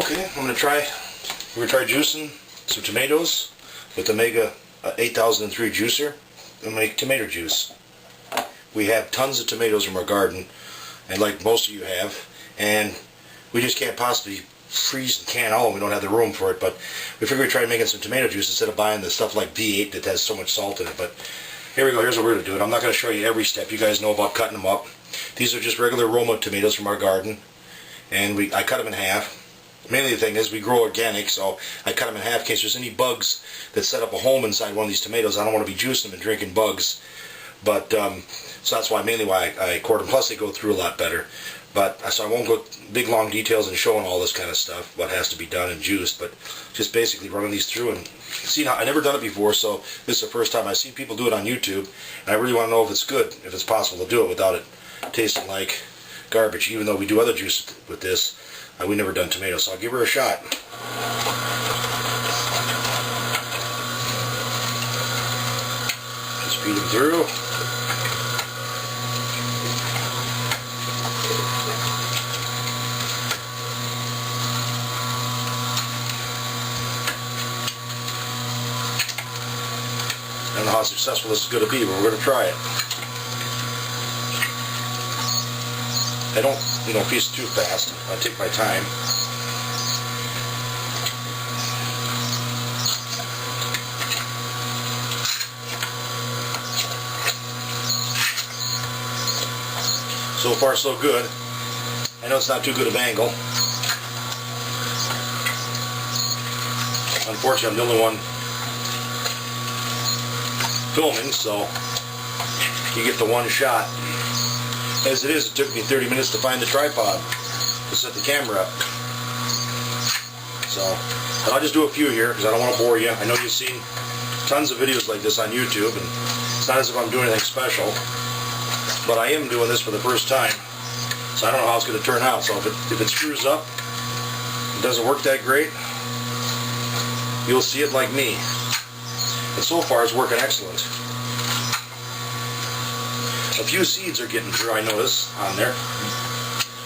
Okay, we're gonna try juicing some tomatoes with the Mega 8003 juicer and make tomato juice. We have tons of tomatoes from our garden, and like most of you have, and we just can't possibly freeze and can all of them. We don't have the room for it, but we figured we'd try making some tomato juice instead of buying the stuff like V8 that has so much salt in it. But here we go, here's what we're going to do it. I'm not going to show you every step. You guys know about cutting them up. These are just regular Roma tomatoes from our garden, and I cut them in half. Mainly the thing is we grow organic, so I cut them in half in case there's any bugs that set up a home inside one of these tomatoes. I don't want to be juicing them and drinking bugs. But so that's mainly why I quarter them. Plus they go through a lot better. But so I won't go big long details and showing all this kind of stuff, what has to be done and juiced, but just basically running these through and seeing how I never done it before, so this is the first time I've seen people do it on YouTube, and I really want to know if it's good, if it's possible to do it without it tasting like garbage. Even though we do other juice with this, we never done tomatoes, so I'll give her a shot. Just feed them through. I don't know how successful this is going to be, but we're going to try it. I don't, piece too fast. I take my time. So far, so good. I know it's not too good of angle. Unfortunately, I'm the only one filming, so you get the one shot. As it is, it took me 30 minutes to find the tripod to set the camera up. So, and I'll just do a few here because I don't want to bore you. I know you've seen tons of videos like this on YouTube, and it's not as if I'm doing anything special, but I am doing this for the first time, so I don't know how it's going to turn out. So if it screws up, it doesn't work that great, you'll see it like me. But so far it's working excellent. A few seeds are getting through, I notice, on there.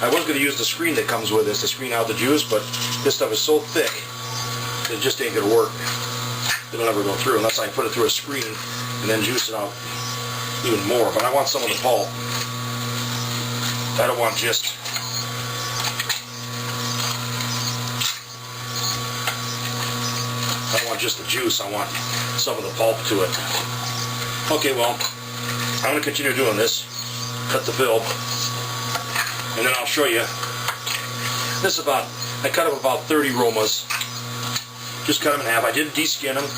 I was going to use the screen that comes with this to screen out the juice, but this stuff is so thick it just ain't going to work. It'll never go through unless I put it through a screen and then juice it out even more. But I want some of the pulp. I don't want just... I don't want just the juice, I want some of the pulp to it. Okay, well, I'm going to continue doing this, cut the film, and then I'll show you. This is I cut up about 30 Romas, just cut them in half. I didn't deskin them.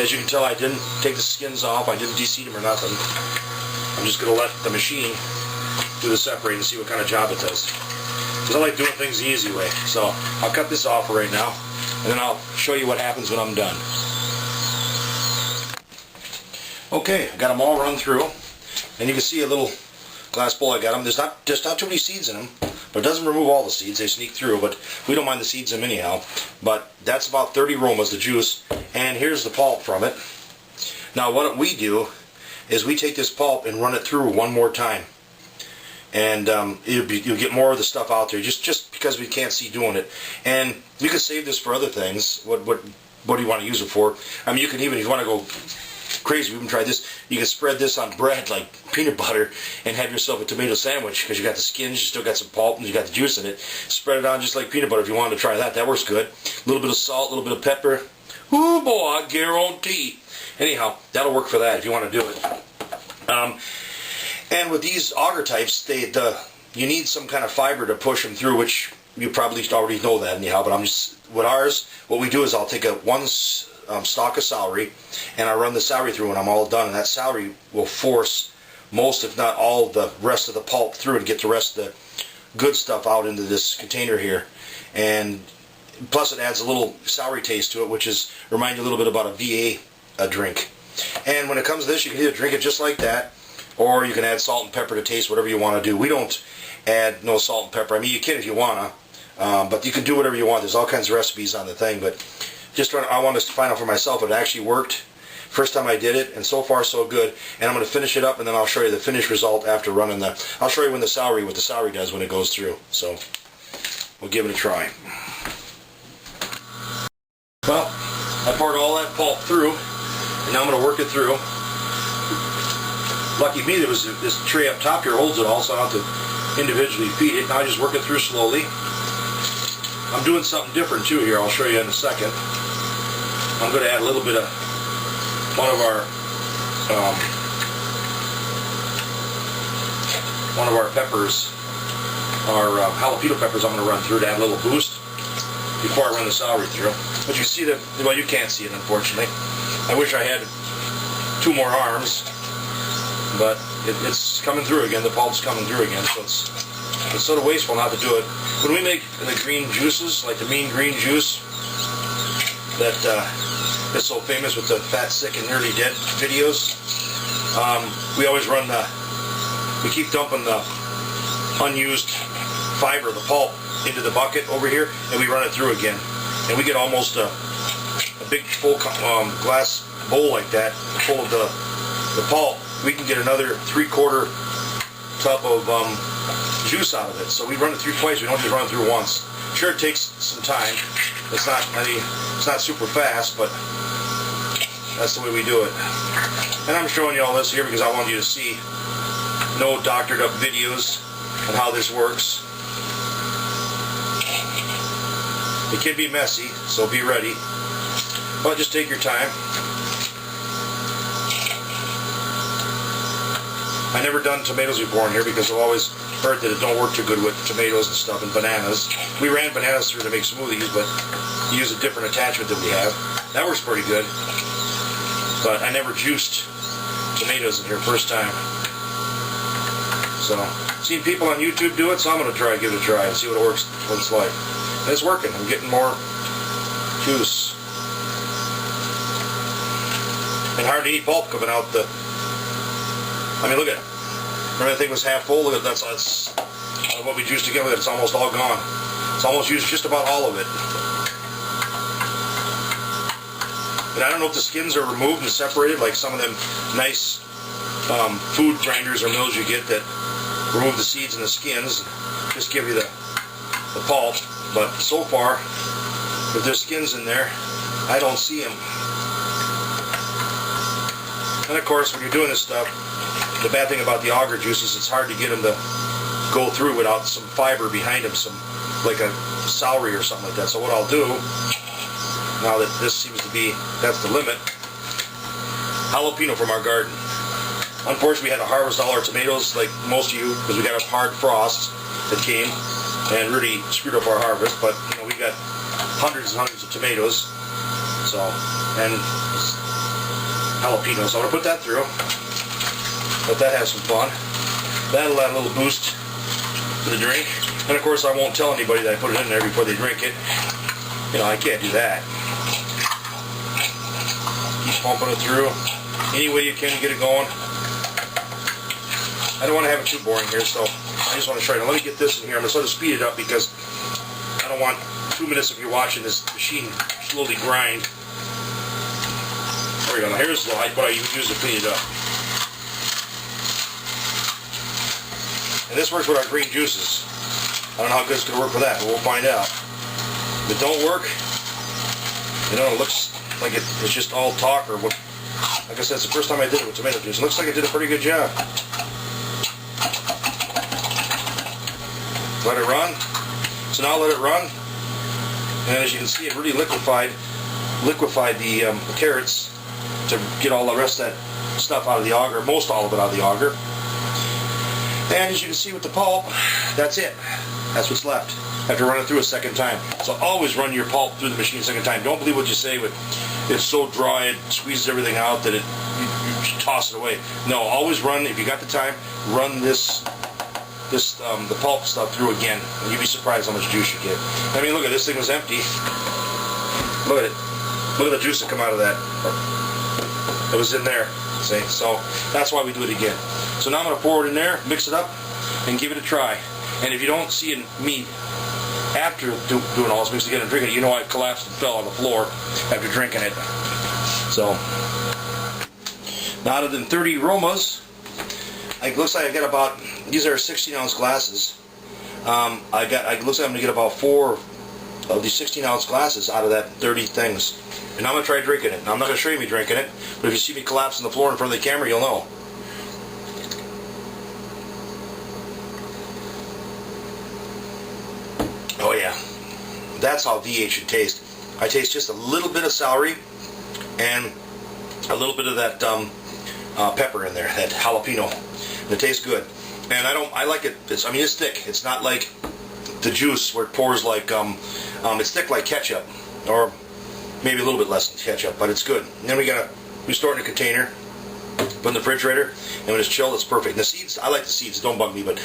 As you can tell, I didn't take the skins off, I didn't deseed them or nothing. I'm just going to let the machine do the separating and see what kind of job it does. Because I like doing things the easy way. So I'll cut this off right now, and then I'll show you what happens when I'm done. Okay, I got them all run through. And you can see a little glass bowl I got them. There's not too many seeds in them, but it doesn't remove all the seeds. They sneak through, but we don't mind the seeds in them anyhow. But that's about 30 Romas, the juice, and here's the pulp from it. Now what we do is we take this pulp and run it through one more time, and you'll get more of the stuff out there just because we can't see doing it. And you can save this for other things. What do you want to use it for? I mean, you can even, if you want to go crazy, we can try this. You can spread this on bread like peanut butter and have yourself a tomato sandwich because you got the skins, you still got some pulp, and you got the juice in it. Spread it on just like peanut butter if you wanted to try that. That works good. A little bit of salt, a little bit of pepper. Ooh boy, I guarantee. Anyhow, that'll work for that if you want to do it. And with these auger types, you need some kind of fiber to push them through, which you probably already know that anyhow. But what we do is I'll take one stalk of celery, and I run the celery through when I'm all done, and that celery will force most, if not all, the rest of the pulp through and get the rest of the good stuff out into this container here. And plus it adds a little celery taste to it, which remind you a little bit about a VA drink. And when it comes to this, you can either drink it just like that, or you can add salt and pepper to taste, whatever you want to do. We don't add no salt and pepper. I mean, you can if you want to, but you can do whatever you want. There's all kinds of recipes on the thing, but I wanted to find out for myself if it actually worked. First time I did it, and so far so good. And I'm going to finish it up, and then I'll show you the finished result after running I'll show you what the celery does when it goes through. So we'll give it a try. Well, I poured all that pulp through, and now I'm going to work it through. Lucky me, there was this tray up top here holds it all, so I don't have to individually feed it. Now I just work it through slowly. I'm doing something different too here. I'll show you in a second. I'm going to add a little bit of one of our peppers, our jalapeno peppers. I'm going to run through to add a little boost before I run the celery through. But you see that, well, you can't see it, unfortunately. I wish I had 2 more arms, but it's coming through again. The pulp's coming through again, so it's sort of wasteful not to do it. When we make the green juices, like the mean green juice that is so famous with the fat, sick, and nearly dead videos, we always run we keep dumping the unused fiber, the pulp, into the bucket over here, and we run it through again. And we get almost a big full glass bowl like that, full of the pulp. We can get another 3/4 tub of juice out of it. So we run it through twice. We don't just run it through once. Sure, it takes some time. It's not super fast, but that's the way we do it. And I'm showing you all this here because I want you to see no doctored up videos on how this works. It can be messy, so be ready. But just take your time. I never done tomatoes before in here because I've always heard that it don't work too good with tomatoes and stuff and bananas. We ran bananas through to make smoothies, but use a different attachment that we have. That works pretty good. But I never juiced tomatoes in here first time. So, seen people on YouTube do it, so I'm going to give it a try and see what it works, what it's like. And it's working. I'm getting more juice. And hard to eat pulp coming out the... I mean, look at it. Remember that thing was half full? Look at that. That's what we juiced together. It's almost all gone. It's almost used just about all of it. And I don't know if the skins are removed and separated like some of them nice food grinders or mills you get that remove the seeds and the skins, just give you the pulp. But so far, if there's skins in there, I don't see them. And of course, when you're doing this stuff, the bad thing about the auger juice is it's hard to get them to go through without some fiber behind them, some like a celery or something like that. So what I'll do, now that this seems to be, that's the limit, jalapeno from our garden. Unfortunately, we had to harvest all our tomatoes, like most of you, because we got a hard frost that came and really screwed up our harvest. But you know, we got hundreds and hundreds of tomatoes, so, and jalapeno. So I'm gonna put that through. Let that have some fun. That'll add a little boost to the drink. And of course, I won't tell anybody that I put it in there before they drink it. You know, I can't do that. Keep pumping it through any way you can to get it going. I don't want to have it too boring here, so I just want to show you. Now, let me get this in here. I'm going to sort of speed it up because I don't want 2 minutes of you watching this machine slowly grind. There we go. Now here's what I use to clean it up. And this works with our green juices. I don't know how good it's going to work with that, but we'll find out. If it don't work, you know, it looks like it's just all talk or what. Like I said, it's the first time I did it with tomato juice. It looks like I did a pretty good job. Let it run. So now let it run. And as you can see, it really liquefied the carrots to get all the rest of that stuff out of the auger, most all of it out of the auger. And as you can see with the pulp, that's it. That's what's left. I have to run it through a second time. So always run your pulp through the machine a second time. Don't believe what you say with it's so dry, it squeezes everything out that you toss it away. No, always run, if you got the time, run the pulp stuff through again, and you'd be surprised how much juice you get. I mean, look at this thing was empty. Look at it. Look at the juice that come out of that. It was in there. See? So that's why we do it again. So now I'm going to pour it in there, mix it up, and give it a try. And if you don't see me after doing all this, mix it again and drinking it, you know I collapsed and fell on the floor after drinking it. So now out of them 30 Romas, it looks like I got about, these are 16-ounce glasses. It looks like I'm going to get about 4 of these 16-ounce glasses out of that 30 things. And I'm going to try drinking it. Now, I'm not going to show you me drinking it, but if you see me collapse on the floor in front of the camera, you'll know. Oh yeah, that's how V8 should taste. I taste just a little bit of celery and a little bit of that pepper in there, that jalapeno. And it tastes good. And I like it. I mean, it's thick. It's not like the juice where it pours like it's thick like ketchup, or maybe a little bit less than ketchup, but it's good. And then we store it in a container, put in the refrigerator, and when it's chilled, it's perfect. And the seeds, I like the seeds. Don't bug me, but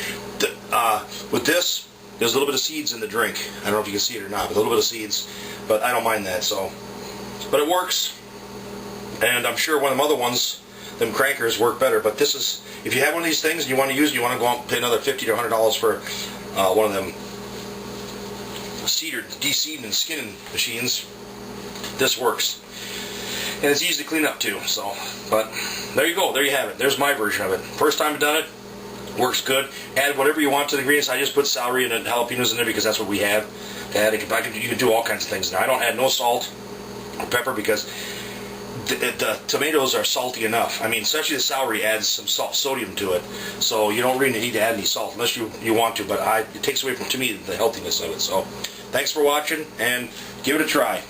with this, there's a little bit of seeds in the drink. I don't know if you can see it or not, but a little bit of seeds. But I don't mind that. So, but it works. And I'm sure one of them other ones, them crankers, work better. But this is, if you have one of these things and you want to use it, you want to go out and pay another $50 to $100 for one of them de-seeding and skinning machines, this works. And it's easy to clean up too. So, but there you go. There you have it. There's my version of it. First time I've done it. Works good. Add whatever you want to the ingredients. I just put celery and jalapenos in there because that's what we have. You can do all kinds of things now. I don't add no salt or pepper because the tomatoes are salty enough. I mean, especially the celery adds some sodium to it, so you don't really need to add any salt unless you want to. But it takes away from, to me, the healthiness of it. So, thanks for watching and give it a try.